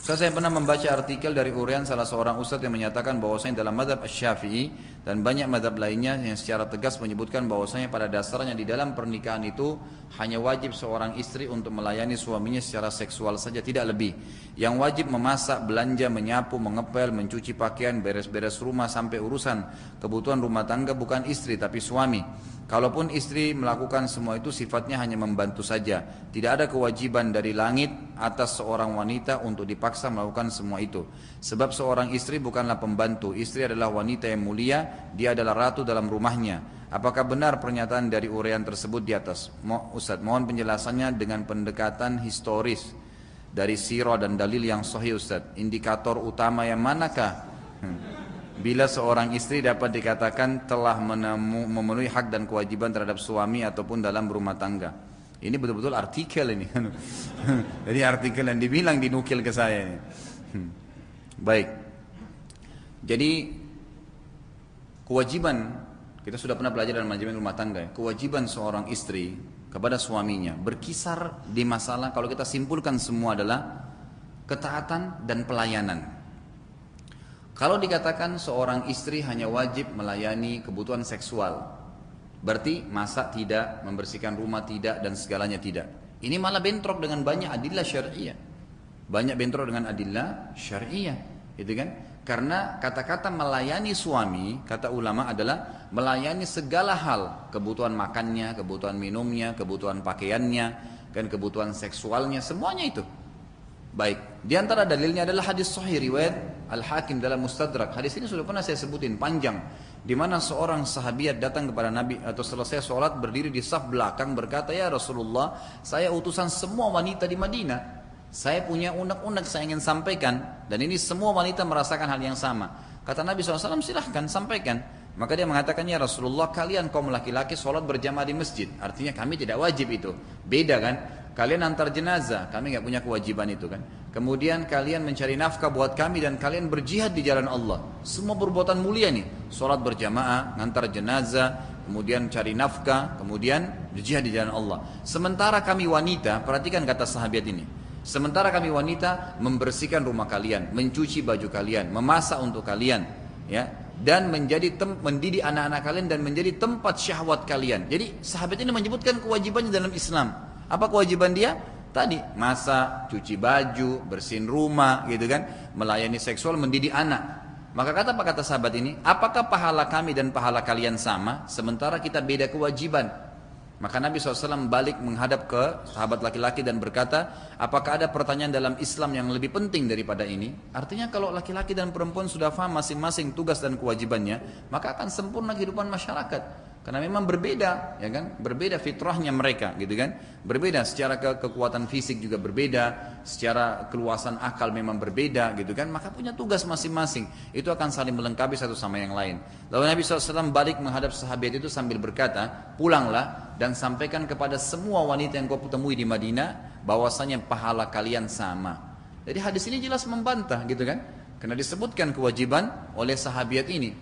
Saya pernah membaca artikel dari uraian salah seorang ustadz yang menyatakan bahwasanya dalam mazhab Asy-Syafi'i dan banyak mazhab lainnya yang secara tegas menyebutkan bahwasanya pada dasarnya di dalam pernikahan itu hanya wajib seorang istri untuk melayani suaminya secara seksual saja, tidak lebih. Yang wajib memasak, belanja, menyapu, mengepel, mencuci pakaian, beres-beres rumah sampai urusan kebutuhan rumah tangga bukan istri tapi suami. Kalaupun istri melakukan semua itu sifatnya hanya membantu saja. Tidak ada kewajiban dari langit atas seorang wanita untuk dipaksa melakukan semua itu. Sebab seorang istri bukanlah pembantu. Istri adalah wanita yang mulia. Dia adalah ratu dalam rumahnya. Apakah benar pernyataan dari uraian tersebut di atas? Ustaz, mohon penjelasannya dengan pendekatan historis dari sirah dan dalil yang sahih Ustaz. Indikator utama yang manakah? Bila seorang istri dapat dikatakan telah memenuhi hak dan kewajiban terhadap suami ataupun dalam rumah tangga. Ini betul-betul artikel ini. Jadi artikel yang dibilang dinukil ke saya ini. Baik. Jadi kewajiban, kita sudah pernah belajar dalam manajemen rumah tangga ya. Kewajiban seorang istri kepada suaminya berkisar di masalah, kalau kita simpulkan semua adalah ketaatan dan pelayanan. Kalau dikatakan seorang istri hanya wajib melayani kebutuhan seksual, berarti masak tidak, membersihkan rumah tidak, dan segalanya tidak. Ini malah bentrok dengan banyak adillah syariah. Banyak bentrok dengan adillah syariah, gitu kan? Karena kata-kata melayani suami, kata ulama adalah melayani segala hal, kebutuhan makannya, kebutuhan minumnya, kebutuhan pakaiannya, dan kebutuhan seksualnya, semuanya itu. Baik, di antara dalilnya adalah hadis sahih riwayat Al-Hakim dalam Mustadrak. Hadis ini sudah pernah saya sebutin panjang, di mana seorang sahabiat datang kepada Nabi atau selesai sholat berdiri di saf belakang berkata, "Ya Rasulullah, saya utusan semua wanita di Madinah. Saya punya unek-unek saya ingin sampaikan dan ini semua wanita merasakan hal yang sama." Kata Nabi SAW, "Silahkan sampaikan." Maka dia mengatakan, "Ya Rasulullah, kalian kaum laki-laki sholat berjamaah di masjid. Artinya kami tidak wajib itu. Beda kan? Kalian antar jenazah, kami nggak punya kewajiban itu kan. Kemudian kalian mencari nafkah buat kami dan kalian berjihad di jalan Allah. Semua perbuatan mulia nih. Sholat berjamaah, ngantar jenazah, kemudian cari nafkah, kemudian berjihad di jalan Allah. Sementara kami wanita, perhatikan kata sahabat ini. Sementara kami wanita membersihkan rumah kalian, mencuci baju kalian, memasak untuk kalian, ya, dan mendidik anak-anak kalian dan menjadi tempat syahwat kalian." Jadi sahabat ini menyebutkan kewajibannya dalam Islam. Apa kewajiban dia? Tadi masak, cuci baju, bersihin rumah, gitu kan, melayani seksual, mendidik anak. Maka apa kata sahabat ini? Apakah pahala kami dan pahala kalian sama? Sementara kita beda kewajiban. Maka Nabi SAW balik menghadap ke sahabat laki-laki dan berkata, apakah ada pertanyaan dalam Islam yang lebih penting daripada ini? Artinya kalau laki-laki dan perempuan sudah paham masing-masing tugas dan kewajibannya, maka akan sempurna kehidupan masyarakat. Karena memang berbeda, ya kan? Berbeda fitrahnya mereka, gitu kan? Berbeda secara kekuatan fisik juga berbeda, secara keluasan akal memang berbeda, gitu kan? Maka punya tugas masing-masing. Itu akan saling melengkapi satu sama yang lain. Lalu Nabi SAW balik menghadap sahabat itu sambil berkata, "Pulanglah dan sampaikan kepada semua wanita yang kau temui di Madinah bahwasanya pahala kalian sama." Jadi hadis ini jelas membantah, gitu kan? Karena disebutkan kewajiban oleh sahabat ini.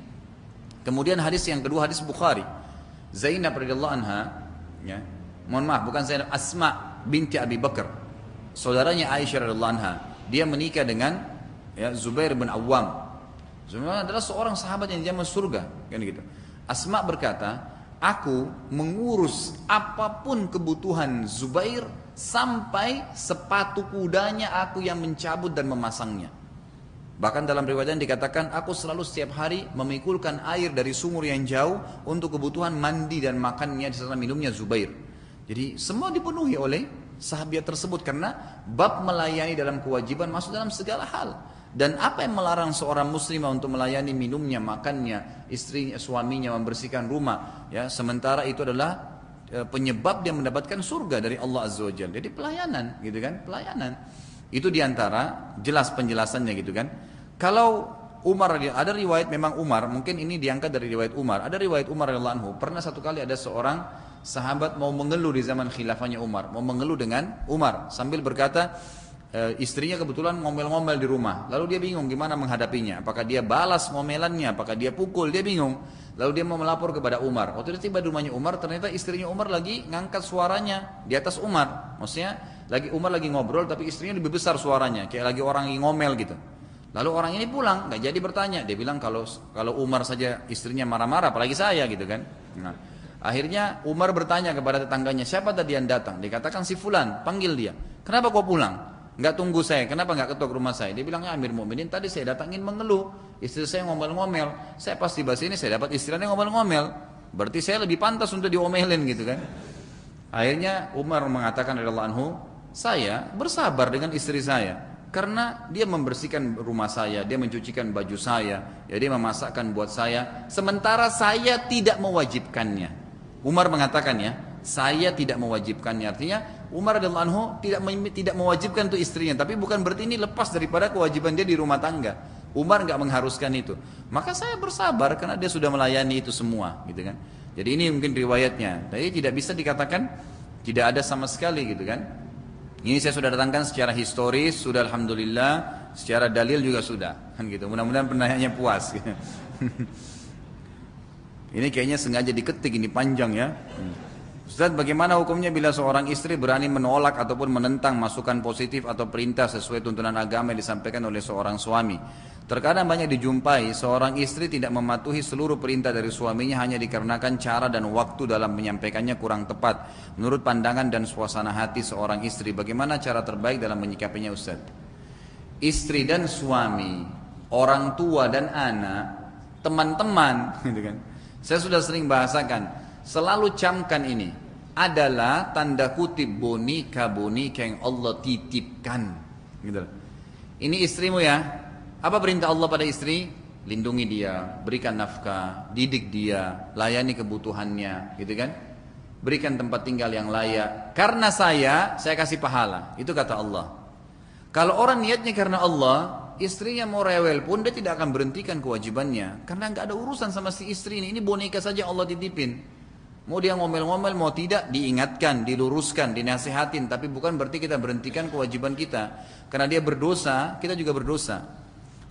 Kemudian hadis yang kedua, hadis Bukhari. Zainab radhiyallahu anha, ya, mohon maaf, bukan Zainab, Asma binti Abi Bakar, saudaranya Aisyah radhiyallahu anha. Dia menikah dengan, ya, Zubair bin Awwam. Zubair adalah seorang sahabat yang jamin surga, kan gitu. Asma berkata, "Aku mengurus apapun kebutuhan Zubair sampai sepatu kudanya aku yang mencabut dan memasangnya." Bahkan dalam riwayat dikatakan, "Aku selalu setiap hari memikulkan air dari sumur yang jauh untuk kebutuhan mandi dan makannya serta minumnya Zubair." Jadi semua dipenuhi oleh sahabat tersebut karena bab melayani dalam kewajiban masuk dalam segala hal. Dan apa yang melarang seorang muslimah untuk melayani minumnya, makannya, istrinya, suaminya, membersihkan rumah, ya, sementara itu adalah penyebab dia mendapatkan surga dari Allah Azza wa Jalla. Jadi pelayanan, gitu kan? Pelayanan. Itu diantara jelas penjelasannya, gitu kan? Kalau Umar, ada riwayat memang Umar, mungkin ini diangkat dari riwayat Umar. Ada riwayat Umar radhiyallahu anhu, pernah satu kali ada seorang sahabat mau mengeluh di zaman khilafahnya Umar, mau mengeluh dengan Umar sambil berkata, istrinya kebetulan ngomel-ngomel di rumah. Lalu dia bingung gimana menghadapinya. Apakah dia balas ngomelannya, apakah dia pukul, dia bingung. Lalu dia mau melapor kepada Umar. Waktu dia tiba di rumahnya Umar, ternyata istrinya Umar lagi ngangkat suaranya di atas Umar. Maksudnya Umar lagi ngobrol tapi istrinya lebih besar suaranya, kayak lagi orang lagi ngomel gitu. Lalu orang ini pulang, nggak jadi bertanya. Dia bilang kalau Umar saja istrinya marah-marah, apalagi saya gitu kan. Nah, akhirnya Umar bertanya kepada tetangganya, siapa tadi yang datang? Dikatakan si Fulan, panggil dia. Kenapa kau pulang? Nggak tunggu saya, kenapa nggak ketok rumah saya? Dia bilang, ya Amir Mu'minin, tadi saya datangin mengeluh. Istri saya ngomel-ngomel. Saya pas tiba sini, saya dapat istrinya ngomel-ngomel. Berarti saya lebih pantas untuk diomelin gitu kan. Akhirnya Umar mengatakan radhiyallahu anhu, saya bersabar dengan istri saya. Karena dia membersihkan rumah saya, dia mencucikan baju saya, ya dia memasakkan buat saya, sementara saya tidak mewajibkannya. Umar mengatakan ya, saya tidak mewajibkannya. Artinya Umar radhiyallahu anhu tidak mewajibkan untuk istrinya, tapi bukan berarti ini lepas daripada kewajiban dia di rumah tangga. Umar nggak mengharuskan itu. Maka saya bersabar karena dia sudah melayani itu semua, gitu kan. Jadi ini mungkin riwayatnya. Tapi tidak bisa dikatakan tidak ada sama sekali, gitu kan. Ini saya sudah datangkan secara historis, sudah alhamdulillah, secara dalil juga sudah, kan gitu. Mudah-mudahan penanyanya puas. Ini kayaknya sengaja diketik, ini panjang ya. Ustaz, bagaimana hukumnya bila seorang istri berani menolak ataupun menentang masukan positif atau perintah sesuai tuntunan agama yang disampaikan oleh seorang suami? Terkadang banyak dijumpai seorang istri tidak mematuhi seluruh perintah dari suaminya hanya dikarenakan cara dan waktu dalam menyampaikannya kurang tepat. Menurut pandangan dan suasana hati seorang istri, bagaimana cara terbaik dalam menyikapinya Ustaz? Istri dan suami, orang tua dan anak, teman-teman, gitu kan. Saya sudah sering bahasakan, selalu camkan ini adalah tanda kutip boneka yang Allah titipkan, gitu. Ini istrimu ya. Apa perintah Allah pada istri? Lindungi dia, berikan nafkah, didik dia, layani kebutuhannya, gitu kan? Berikan tempat tinggal yang layak. Karena saya kasih pahala. Itu kata Allah. Kalau orang niatnya karena Allah, istrinya mau rewel pun dia tidak akan berhentikan kewajibannya. Karena nggak ada urusan sama si istri ini. Ini boneka saja Allah titipin. Mau dia ngomel-ngomel, mau tidak, diingatkan, diluruskan, dinasihatin. Tapi bukan berarti kita berhentikan kewajiban kita. Karena dia berdosa, kita juga berdosa.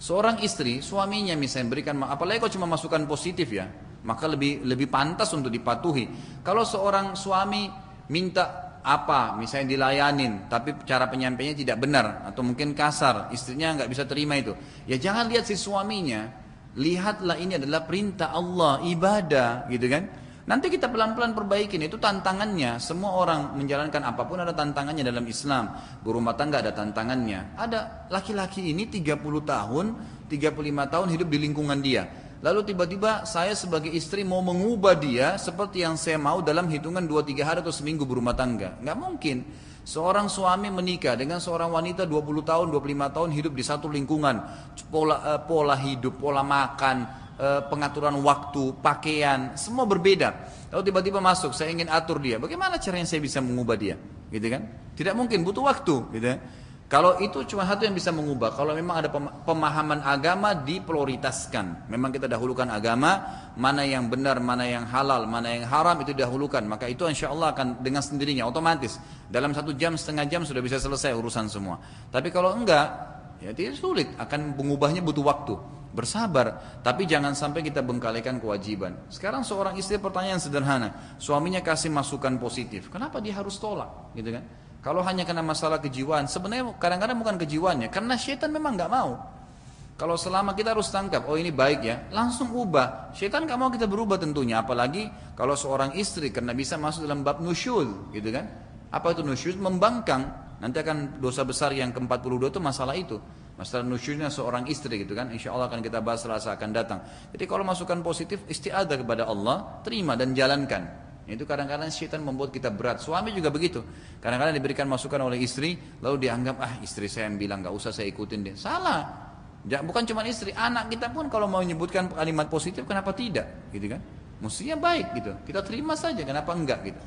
Seorang istri, suaminya misalnya berikan, apalagi kalau cuma masukan positif ya, maka lebih pantas untuk dipatuhi. Kalau seorang suami minta apa, misalnya dilayanin, tapi cara penyampainya tidak benar atau mungkin kasar, istrinya nggak bisa terima itu. Ya jangan lihat si suaminya, lihatlah ini adalah perintah Allah, ibadah, gitu kan? Nanti kita pelan-pelan perbaikin, itu tantangannya. Semua orang menjalankan apapun ada tantangannya dalam Islam. Berumah tangga ada tantangannya. Ada laki-laki ini 30 tahun, 35 tahun hidup di lingkungan dia. Lalu tiba-tiba saya sebagai istri mau mengubah dia seperti yang saya mau dalam hitungan 2-3 hari atau seminggu berumah tangga. Nggak mungkin. Seorang suami menikah dengan seorang wanita 20 tahun, 25 tahun hidup di satu lingkungan. Pola hidup, pola makan, pengaturan waktu, pakaian, semua berbeda. Lalu tiba-tiba masuk, saya ingin atur dia. Bagaimana caranya saya bisa mengubah dia? Gitu kan? Tidak mungkin, butuh waktu. Gitu. Kalau itu cuma satu yang bisa mengubah. Kalau memang ada pemahaman agama diprioritaskan. Memang kita dahulukan agama, mana yang benar, mana yang halal, mana yang haram itu dahulukan. Maka itu insya Allah akan dengan sendirinya, otomatis. Dalam 1 jam, setengah jam sudah bisa selesai urusan semua. Tapi kalau enggak, ya tidak sulit. Akan mengubahnya butuh waktu. Bersabar, tapi jangan sampai kita bengkalikan kewajiban. Sekarang seorang istri, pertanyaan sederhana, suaminya kasih masukan positif, kenapa dia harus tolak, gitu kan? Kalau hanya karena masalah kejiwaan, sebenarnya kadang-kadang bukan kejiwaannya, karena syaitan memang nggak mau. Kalau selama kita harus tangkap, oh ini baik ya, langsung ubah. Syaitan nggak mau kita berubah tentunya, apalagi kalau seorang istri karena bisa masuk dalam bab nusyuz, gitu kan? Apa itu nusyuz? Membangkang. Nanti akan dosa besar yang ke-42 itu masalah itu. Masalah nusyuznya seorang istri gitu kan. Insya Allah akan kita bahas Selasa akan datang. Jadi kalau masukan positif, isti'adah kepada Allah, terima dan jalankan. Itu kadang-kadang syaitan membuat kita berat. Suami juga begitu. Kadang-kadang diberikan masukan oleh istri, lalu dianggap, istri saya yang bilang, gak usah saya ikutin dia. Salah. Bukan cuma istri, anak kita pun kalau mau menyebutkan kalimat positif, kenapa tidak? Gitu kan? Mestinya baik gitu. Kita terima saja, kenapa enggak gitu.